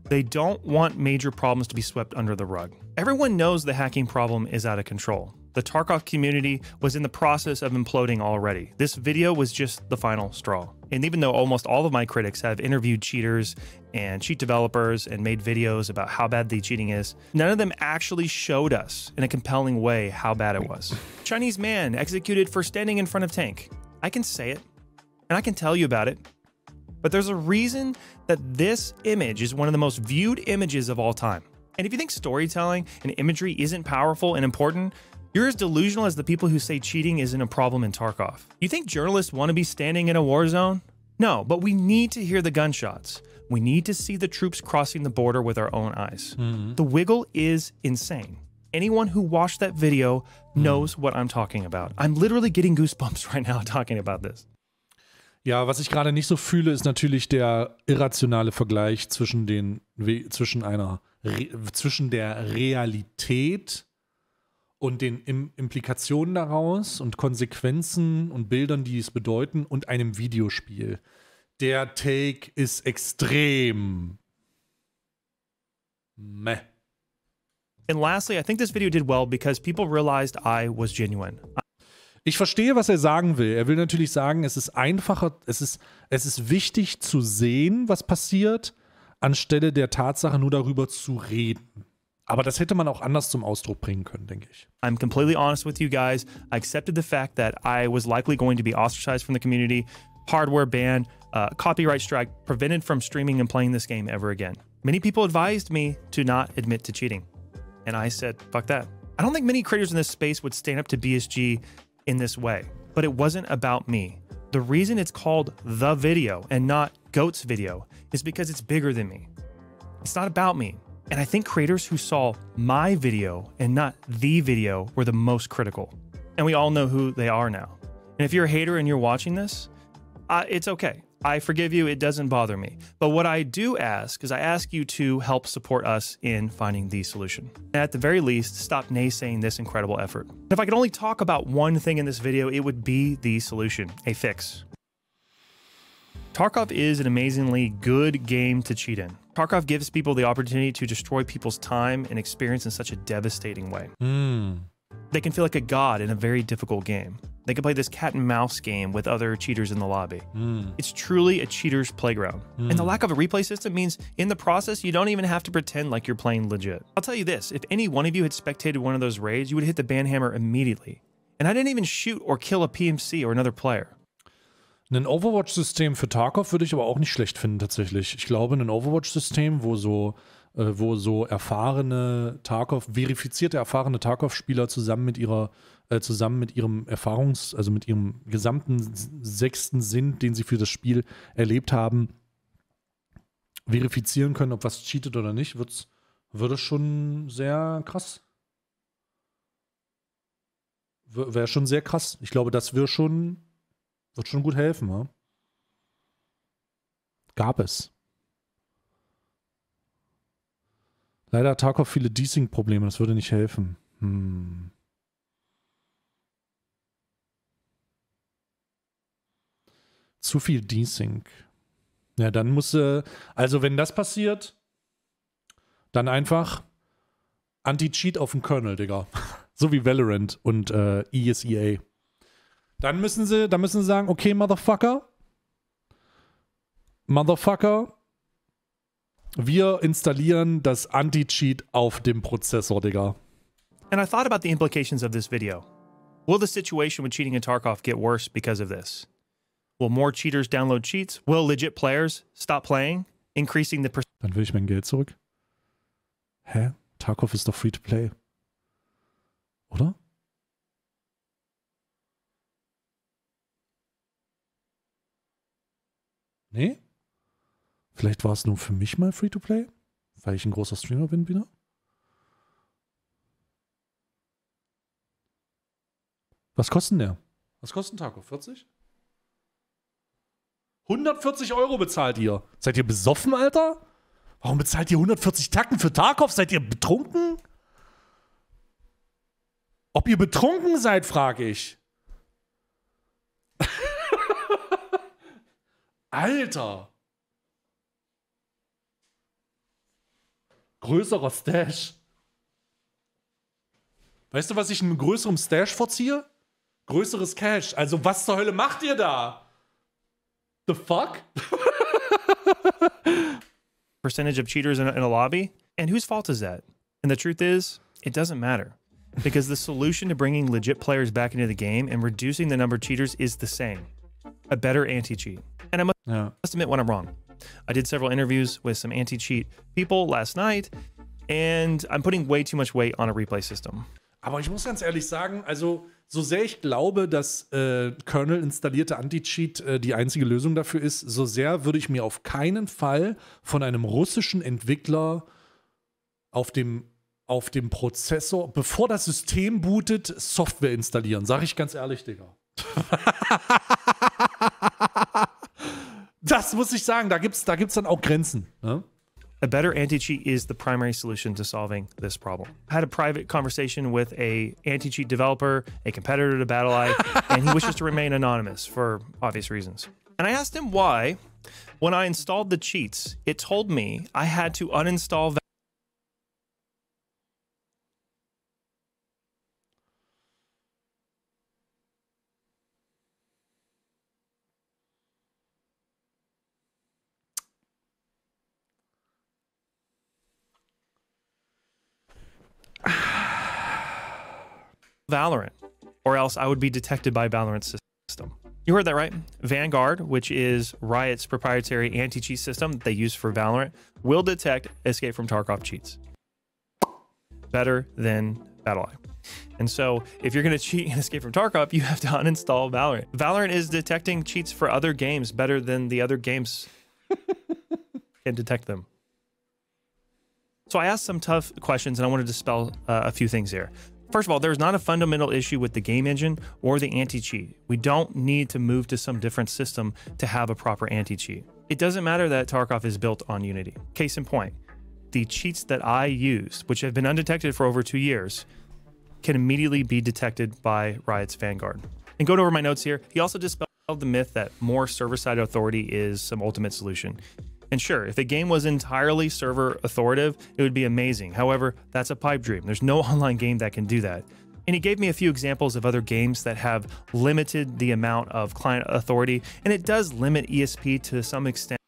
They don't want major problems to be swept under the rug. Everyone knows the hacking problem is out of control. The Tarkov community was in the process of imploding already. This video was just the final straw. And even though almost all of my critics have interviewed cheaters and cheat developers and made videos about how bad the cheating is, none of them actually showed us in a compelling way how bad it was. Chinese man executed for standing in front of tank. I can say it, and I can tell you about it, but there's a reason that this image is one of the most viewed images of all time. And if you think storytelling and imagery isn't powerful and important, you're as delusional as the people who say cheating isn't a problem in Tarkov. You think journalists want to be standing in a war zone? No, but we need to hear the gunshots. We need to see the troops crossing the border with our own eyes. The wiggle is insane. Anyone who watched that video knows what I'm talking about. I'm literally getting goosebumps right now talking about this. Ja, was ich gerade nicht so fühle, ist natürlich der irrationale Vergleich zwischen der Realität und den Implikationen daraus und Konsequenzen und Bildern, die es bedeuten, und einem Videospiel. Der Take ist extrem meh. And lastly, I think this video did well because people realized I was genuine. Ich verstehe, was er sagen will. Er will natürlich sagen, es ist einfacher, es ist wichtig zu sehen, was passiert, anstelle der Tatsache nur darüber zu reden. Aber das hätte man auch anders zum Ausdruck bringen können, denke ich. I'm completely honest with you guys. I accepted the fact that I was likely going to be ostracized from the community, hardware ban, copyright strike, prevented from streaming and playing this game ever again. Many people advised me to not admit to cheating. And I said, fuck that. I don't think many creators in this space would stand up to BSG in this way, but it wasn't about me. The reason it's called The Video and not Goat's Video is because it's bigger than me. It's not about me. And I think creators who saw my video and not the video were the most critical. And we all know who they are now. And if you're a hater and you're watching this, it's okay. I forgive you. It doesn't bother me. But what I do ask is I ask you to help support us in finding the solution. At the very least, stop naysaying this incredible effort. If I could only talk about one thing in this video, it would be the solution, a fix. Tarkov is an amazingly good game to cheat in. Tarkov gives people the opportunity to destroy people's time and experience in such a devastating way. They can feel like a god in a very difficult game. They can play this cat and mouse game with other cheaters in the lobby. It's truly a cheater's playground. And the lack of a replay system means in the process, you don't even have to pretend like you're playing legit. I'll tell you this, if any one of you had spectated one of those raids, you would hit the ban hammer immediately. And I didn't even shoot or kill a PMC or another player. Ein Overwatch-System für Tarkov würde ich aber auch nicht schlecht finden, tatsächlich. Ich glaube, ein Overwatch-System, wo so verifizierte erfahrene Tarkov-Spieler zusammen mit ihrem also mit ihrem gesamten sechsten Sinn, den sie für das Spiel erlebt haben, verifizieren können, ob was cheatet oder nicht, würde schon sehr krass. Wäre schon sehr krass. Ich glaube, das wird schon gut helfen, ja? Gab es. Leider hat Tarkov viele Desync-Probleme, das würde nicht helfen. Zu viel Desync. Ja, dann muss, also wenn das passiert, dann einfach Anti-Cheat auf dem Kernel, Digga. So wie Valorant und ESEA. Dann müssen sie sagen, okay, Motherfucker, wir installieren das Anti-Cheat auf dem Prozessor, Digga. And I thought about the implications of this video. Will the situation with cheating in Tarkov get worse because of this? Will more cheaters download cheats? Will legit players stop playing, increasing the Dann will ich mein Geld zurück. Hä? Tarkov ist doch free to play. Oder? Nee? Vielleicht war es nur für mich mal free to play? Weil ich ein großer Streamer bin wieder? Was kostet der? Was kostet ein Tarkov? 40? 140 € bezahlt ihr. Seid ihr besoffen, Alter? Warum bezahlt ihr 140 Tacken für Tarkov? Seid ihr betrunken? Ob ihr betrunken seid, frage ich. Alter. Größerer Stash. Weißt du, was ich mit größerem Stash vorziehe? Größeres Cash. Also was zur Hölle macht ihr da? The fuck? percentage of cheaters in a lobby? And whose fault is that? And the truth is, it doesn't matter. Because the solution to bringing legit players back into the game and reducing the number of cheaters is the same. A better anti-cheat. And I must admit when I'm wrong. I did several interviews with some anti-cheat people last night, and I'm putting way too much weight on a replay system. Aber ich muss ganz ehrlich sagen, also so sehr ich glaube, dass Kernel installierte Anti-Cheat die einzige Lösung dafür ist, so sehr würde ich mir auf keinen Fall von einem russischen Entwickler auf dem Prozessor, bevor das System bootet, Software installieren. Sag ich ganz ehrlich, Digga. Das muss ich sagen, da gibt's dann auch Grenzen. Ne? A better anti-cheat is the primary solution to solving this problem. I had a private conversation with a anti-cheat developer, a competitor to BattleEye, and he wishes to remain anonymous for obvious reasons. And I asked him why, when I installed the cheats, it told me I had to uninstall Valorant, or else I would be detected by Valorant's system. You heard that right. Vanguard, which is Riot's proprietary anti-cheat system that they use for Valorant, will detect Escape from Tarkov cheats better than BattleEye. And so if you're going to cheat in Escape from Tarkov, you have to uninstall Valorant. Valorant is detecting cheats for other games better than the other games can detect them. So I asked some tough questions, and I want to dispel a few things here. First of all, there's not a fundamental issue with the game engine or the anti-cheat. We don't need to move to some different system to have a proper anti-cheat. It doesn't matter that Tarkov is built on Unity. Case in point, the cheats that I used, which have been undetected for over 2 years, can immediately be detected by Riot's Vanguard. And going over my notes here, he also dispelled the myth that more server-side authority is some ultimate solution. And sure, if the game was entirely server authoritative, it would be amazing. However, that's a pipe dream. There's no online game that can do that. And he gave me a few examples of other games that have limited the amount of client authority, and it does limit ESP to some extent.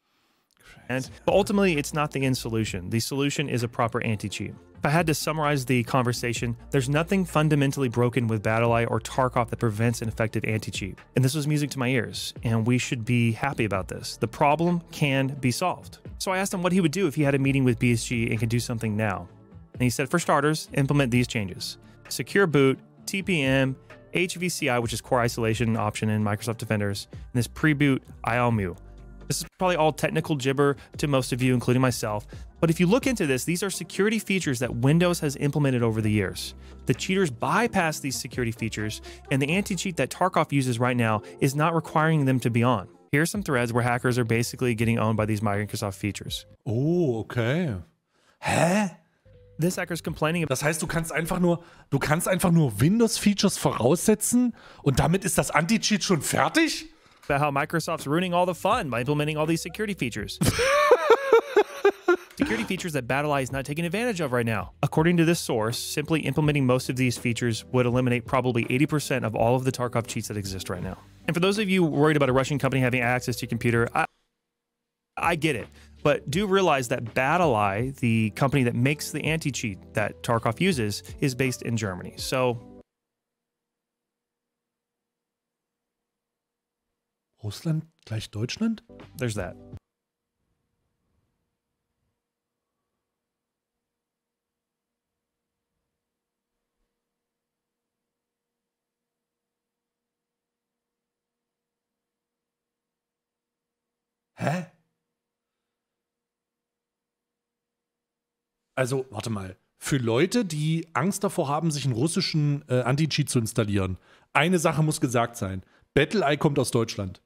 But ultimately, it's not the end solution. The solution is a proper anti-cheat. If I had to summarize the conversation, there's nothing fundamentally broken with BattlEye or Tarkov that prevents an effective anti-cheat. And this was music to my ears, and we should be happy about this. The problem can be solved. So I asked him what he would do if he had a meeting with BSG and could do something now. And he said, for starters, implement these changes. Secure boot, TPM, HVCI, which is core isolation option in Microsoft Defenders, and this pre-boot ILMU. This is probably all technical gibber to most of you, including myself. But if you look into this, these are security features that Windows has implemented over the years. The cheaters bypass these security features, and the anti-cheat that Tarkov uses right now is not requiring them to be on. Here are some threads where hackers are basically getting owned by these Microsoft features. Oh, okay. Hä? This hacker's complaining. Das heißt, du kannst einfach nur Windows-Features voraussetzen und damit ist das Anti-Cheat schon fertig? About how Microsoft's ruining all the fun by implementing all these security features. Security features that BattlEye is not taking advantage of right now. According to this source, simply implementing most of these features would eliminate probably 80% of all of the Tarkov cheats that exist right now. And for those of you worried about a Russian company having access to your computer, I get it. But do realize that BattlEye, the company that makes the anti-cheat that Tarkov uses, is based in Germany. So Russland gleich Deutschland? there's that. Hä? Also, warte mal. Für Leute, die Angst davor haben, sich einen russischen Anti-Cheat zu installieren, eine Sache muss gesagt sein. BattlEye kommt aus Deutschland.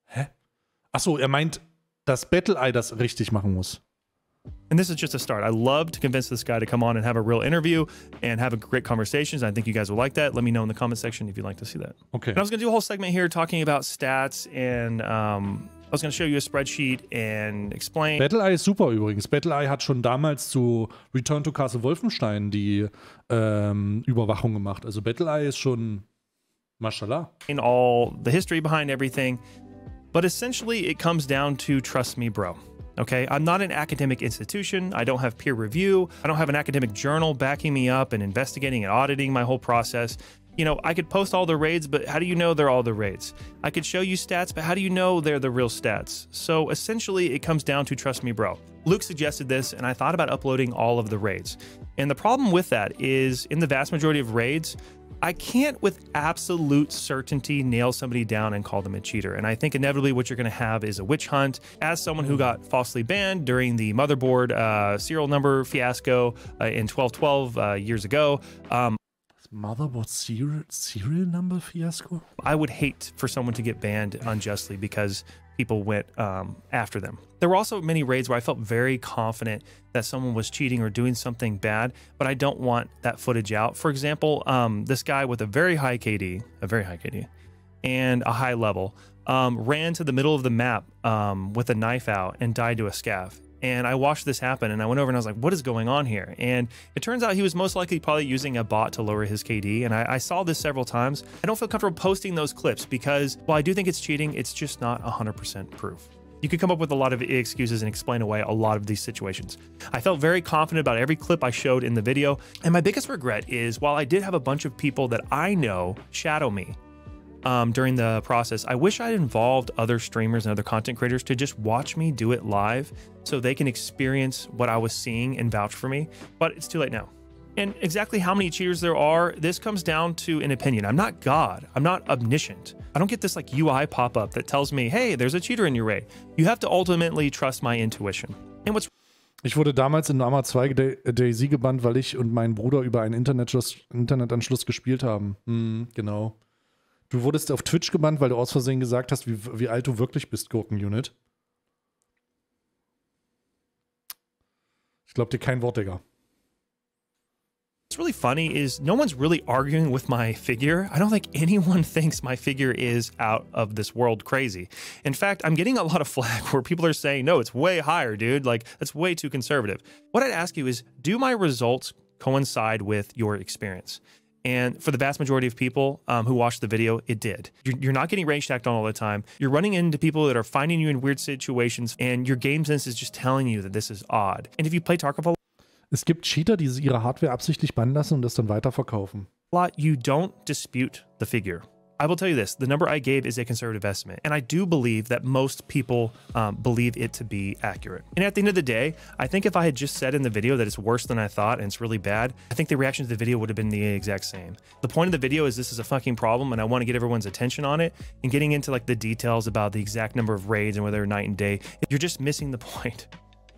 Hä? Achso, er meint, dass BattlEye das richtig machen muss. And this is just a start. I love to convince this guy to come on and have a real interview and have a great conversations. I think you guys will like that. Let me know in the comment section if you'd like to see that. Okay. And I was going to do a whole segment here talking about stats, and I was going to show you a spreadsheet and explain. BattlEye ist super übrigens. BattlEye hat schon damals zu Return to Castle Wolfenstein die Überwachung gemacht. Also BattlEye ist schon Mashallah. In all the history behind everything. But essentially, it comes down to trust me, bro. Okay, I'm not an academic institution. I don't have peer review. I don't have an academic journal backing me up and investigating and auditing my whole process. You know, I could post all the raids, but how do you know they're all the raids? I could show you stats, but how do you know they're the real stats? So essentially, it comes down to trust me, bro. Luke suggested this, and I thought about uploading all of the raids. And the problem with that is, in the vast majority of raids, I can't with absolute certainty nail somebody down and call them a cheater. And I think inevitably what you're going to have is a witch hunt. As someone who got falsely banned during the motherboard serial number fiasco in 1212 years ago. Motherboard serial number fiasco? I would hate for someone to get banned unjustly because people went after them. There were also many raids where I felt very confident that someone was cheating or doing something bad, but I don't want that footage out. For example, this guy with a very high KD, and a high level, ran to the middle of the map with a knife out and died to a scav. And I watched this happen, and I went over and I was like, what is going on here? And it turns out he was most likely probably using a bot to lower his KD. And I saw this several times. I don't feel comfortable posting those clips because while I do think it's cheating, it's just not 100% proof. You could come up with a lot of excuses and explain away a lot of these situations. I felt very confident about every clip I showed in the video. And my biggest regret is while I did have a bunch of people that I know shadow me during the process, I wish I'd involved other streamers and other content creators to just watch me do it live so they can experience what I was seeing and vouch for me, but it's too late now. And exactly how many cheaters there are, this comes down to an opinion. I'm not God. I'm not omniscient. I don't get this like UI pop-up that tells me, hey, there's a cheater in your raid. You have to ultimately trust my intuition. And what's Ich wurde damals in Arma 2 DayZ gebannt, weil ich und mein Bruder über einen Internetanschluss gespielt haben. Genau. Du wurdest auf Twitch gebannt, weil du aus Versehen gesagt hast, wie alt du wirklich bist, Gurken-Unit. Ich glaub dir kein Wort, Digga. What's really funny is no one's really arguing with my figure. I don't think anyone thinks my figure is out of this world crazy. In fact, I'm getting a lot of flack where people are saying, no, it's way higher, dude. Like, that's way too conservative. What I'd ask you is, do my results coincide with your experience? And for the vast majority of people who watched the video, it did. You're not getting rage stacked on all the time. You're running into people that are finding you in weird situations, and your game sense is just telling you that this is odd. And if you play Tarkov a Es gibt Cheater, die ihre Hardware absichtlich bannen lassen und das dann weiterverkaufen. lot, you don't dispute the figure. I will tell you this, the number I gave is a conservative estimate, and I do believe that most people believe it to be accurate. And at the end of the day, I think if I had just said in the video that it's worse than I thought and it's really bad, I think the reaction to the video would have been the exact same. The point of the video is this is a fucking problem, and I want to get everyone's attention on it, and getting into like the details about the exact number of raids and whether they're night and day, you're just missing the point.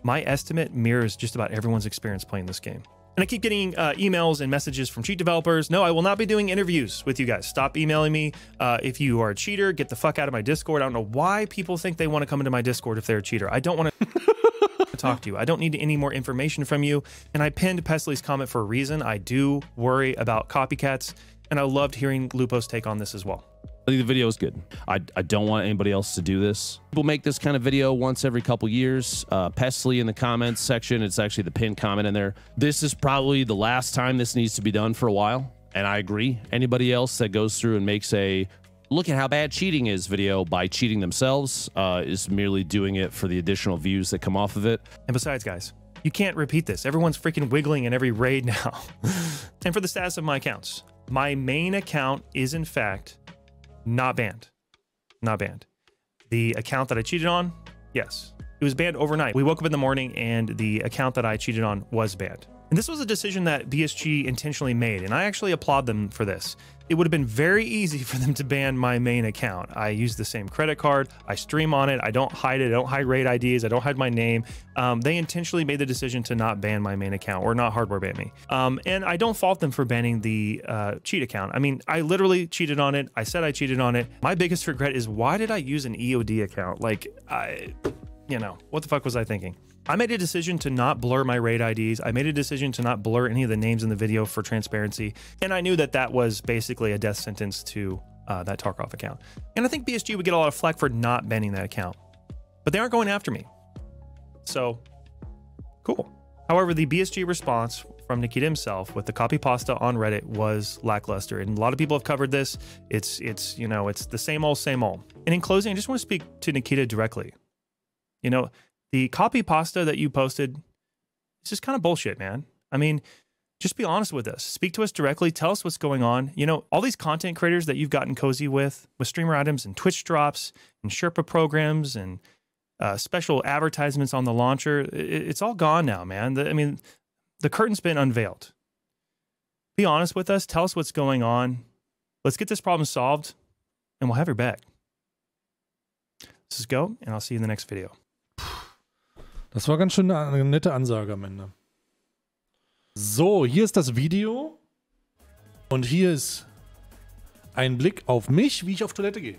My estimate mirrors just about everyone's experience playing this game. And I keep getting emails and messages from cheat developers. No, I will not be doing interviews with you guys. Stop emailing me. If you are a cheater, get the fuck out of my Discord. I don't know why people think they want to come into my Discord if they're a cheater. I don't want to talk to you. I don't need any more information from you. And I pinned Pestely's comment for a reason. I do worry about copycats, and I loved hearing Lupo's take on this as well. I think the video is good. I don't want anybody else to do this. People make this kind of video once every couple years. Pestely in the comments section, it's actually the pinned comment in there. This is probably the last time this needs to be done for a while, and I agree. Anybody else that goes through and makes a look at how bad cheating is video by cheating themselves is merely doing it for the additional views that come off of it. And besides, guys, you can't repeat this. Everyone's freaking wiggling in every raid now. And for the status of my accounts, my main account is in fact not banned. Not banned. The account that I cheated on, yes. It was banned overnight. We woke up in the morning and the account that I cheated on was banned. And this was a decision that BSG intentionally made, and I actually applaud them for this. It would have been very easy for them to ban my main account. I use the same credit card. I stream on it. I don't hide it. I don't hide raid IDs. I don't hide my name. They intentionally made the decision to not ban my main account or not hardware ban me. And I don't fault them for banning the cheat account. I mean, I literally cheated on it. I said I cheated on it. My biggest regret is, why did I use an EOD account? Like, you know, what the fuck was I thinking? I made a decision to not blur my raid IDs. I made a decision to not blur any of the names in the video for transparency. And I knew that that was basically a death sentence to that Tarkov account. And I think BSG would get a lot of flack for not banning that account. But they aren't going after me. So, cool. However, the BSG response from Nikita himself with the copy pasta on Reddit was lackluster. And a lot of people have covered this. It's you know, it's the same old, same old. And in closing, I just want to speak to Nikita directly. You know, the copy pasta that you posted, it's just kind of bullshit, man. I mean, just be honest with us. Speak to us directly. Tell us what's going on. You know, all these content creators that you've gotten cozy with streamer items and Twitch drops and Sherpa programs and special advertisements on the launcher, it's all gone now, man. I mean, the curtain's been unveiled. Be honest with us. Tell us what's going on. Let's get this problem solved, and we'll have your back. This is Go, and I'll see you in the next video. Das war ganz schön eine nette Ansage am Ende. So, hier ist das Video. Und hier ist ein Blick auf mich, wie ich auf Toilette gehe.